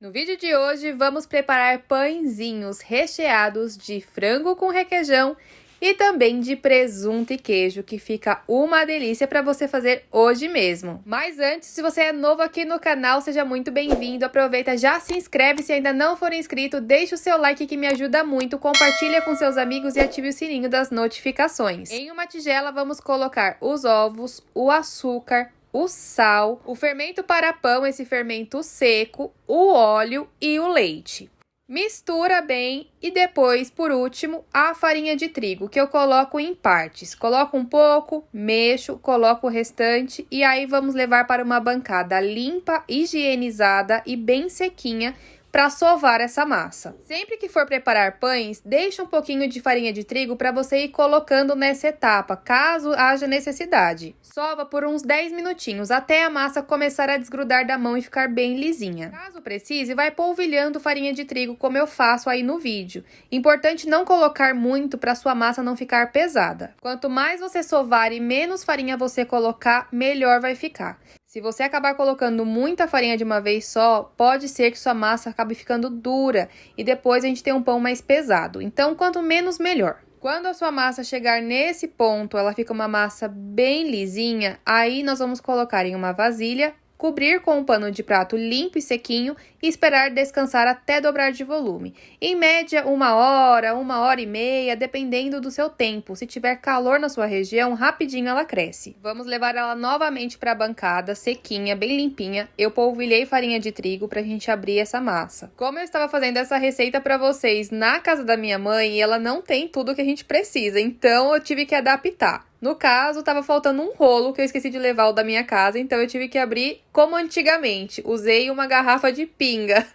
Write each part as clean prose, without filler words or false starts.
No vídeo de hoje, vamos preparar pãezinhos recheados de frango com requeijão e também de presunto e queijo, que fica uma delícia para você fazer hoje mesmo. Mas antes, se você é novo aqui no canal, seja muito bem-vindo. Aproveita, já se inscreve se ainda não for inscrito, deixa o seu like que me ajuda muito, compartilha com seus amigos e ative o sininho das notificações. Em uma tigela, vamos colocar os ovos, o açúcar, o sal, o fermento para pão, esse fermento seco, o óleo e o leite. Mistura bem e depois, por último, a farinha de trigo, que eu coloco em partes. Coloco um pouco, mexo, coloco o restante e aí vamos levar para uma bancada limpa, higienizada e bem sequinha, para sovar essa massa. Sempre que for preparar pães, deixa um pouquinho de farinha de trigo para você ir colocando nessa etapa, caso haja necessidade. Sova por uns 10 minutinhos, até a massa começar a desgrudar da mão e ficar bem lisinha. Caso precise, vai polvilhando farinha de trigo, como eu faço aí no vídeo. Importante não colocar muito para sua massa não ficar pesada. Quanto mais você sovar e menos farinha você colocar, melhor vai ficar. Se você acabar colocando muita farinha de uma vez só, pode ser que sua massa acabe ficando dura e depois a gente tem um pão mais pesado. Então, quanto menos, melhor. Quando a sua massa chegar nesse ponto, ela fica uma massa bem lisinha, aí nós vamos colocar em uma vasilha, cobrir com um pano de prato limpo e sequinho e esperar descansar até dobrar de volume. Em média, 1 hora e meia, dependendo do seu tempo. Se tiver calor na sua região, rapidinho ela cresce. Vamos levar ela novamente para a bancada, sequinha, bem limpinha. Eu polvilhei farinha de trigo para a gente abrir essa massa. Como eu estava fazendo essa receita para vocês na casa da minha mãe, ela não tem tudo que a gente precisa, então eu tive que adaptar. No caso, tava faltando um rolo que eu esqueci de levar o da minha casa, então eu tive que abrir como antigamente. Usei uma garrafa de pinga.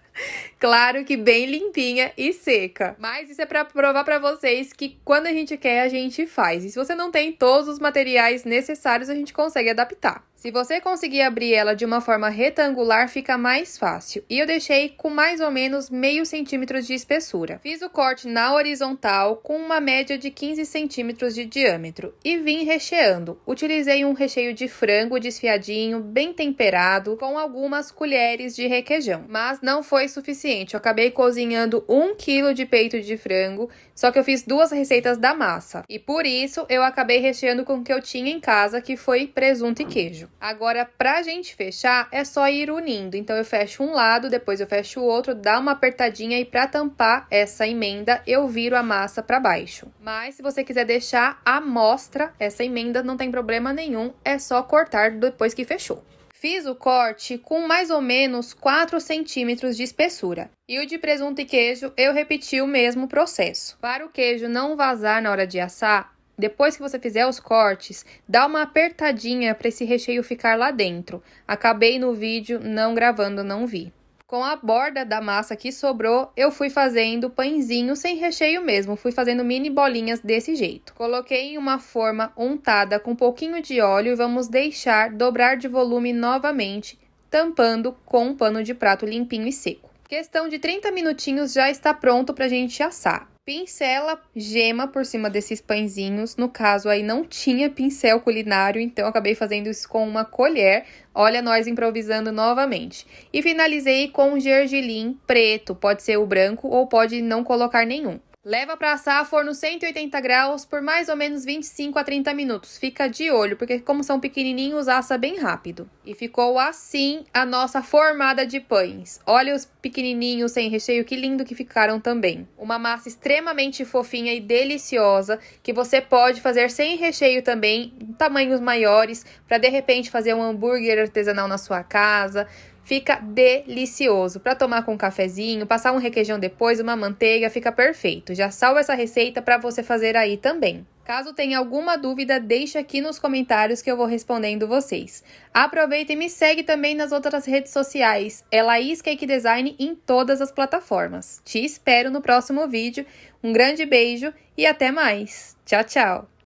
Claro que bem limpinha e seca. Mas isso é para provar para vocês que quando a gente quer, a gente faz. E se você não tem todos os materiais necessários, a gente consegue adaptar. Se você conseguir abrir ela de uma forma retangular, fica mais fácil. E eu deixei com mais ou menos meio centímetro de espessura. Fiz o corte na horizontal com uma média de 15 centímetros de diâmetro. E vim recheando. Utilizei um recheio de frango desfiadinho, bem temperado, com algumas colheres de requeijão. Mas não foi suficiente. Eu acabei cozinhando 1 kg de peito de frango, só que eu fiz 2 receitas da massa. E por isso, eu acabei recheando com o que eu tinha em casa, que foi presunto e queijo. Agora, pra gente fechar, é só ir unindo. Então, eu fecho um lado, depois eu fecho o outro, dá uma apertadinha e pra tampar essa emenda, eu viro a massa pra baixo. Mas, se você quiser deixar à mostra essa emenda, não tem problema nenhum, é só cortar depois que fechou. Fiz o corte com mais ou menos 4 centímetros de espessura. E o de presunto e queijo, eu repeti o mesmo processo. Para o queijo não vazar na hora de assar, depois que você fizer os cortes, dá uma apertadinha para esse recheio ficar lá dentro. Acabei no vídeo não gravando, não vi. Com a borda da massa que sobrou, eu fui fazendo pãezinho sem recheio mesmo. Fui fazendo mini bolinhas desse jeito. Coloquei em uma forma untada com um pouquinho de óleo e vamos deixar dobrar de volume novamente, tampando com um pano de prato limpinho e seco. Questão de 30 minutinhos já está pronto pra gente assar. Pincela gema por cima desses pãezinhos. No caso, aí não tinha pincel culinário, então eu acabei fazendo isso com uma colher. Olha nós improvisando novamente. E finalizei com um gergelim preto, pode ser o branco ou pode não colocar nenhum. Leva para assar a forno 180 graus por mais ou menos 25 a 30 minutos. Fica de olho, porque como são pequenininhos, assa bem rápido. E ficou assim a nossa formada de pães. Olha os pequenininhos sem recheio, que lindo que ficaram também. Uma massa extremamente fofinha e deliciosa, que você pode fazer sem recheio também, em tamanhos maiores, para de repente fazer um hambúrguer artesanal na sua casa. Fica delicioso. Para tomar com um cafezinho, passar um requeijão depois, uma manteiga, fica perfeito. Já salvo essa receita para você fazer aí também. Caso tenha alguma dúvida, deixa aqui nos comentários que eu vou respondendo vocês. Aproveita e me segue também nas outras redes sociais. É Laís Cake Design em todas as plataformas. Te espero no próximo vídeo. Um grande beijo e até mais. Tchau, tchau!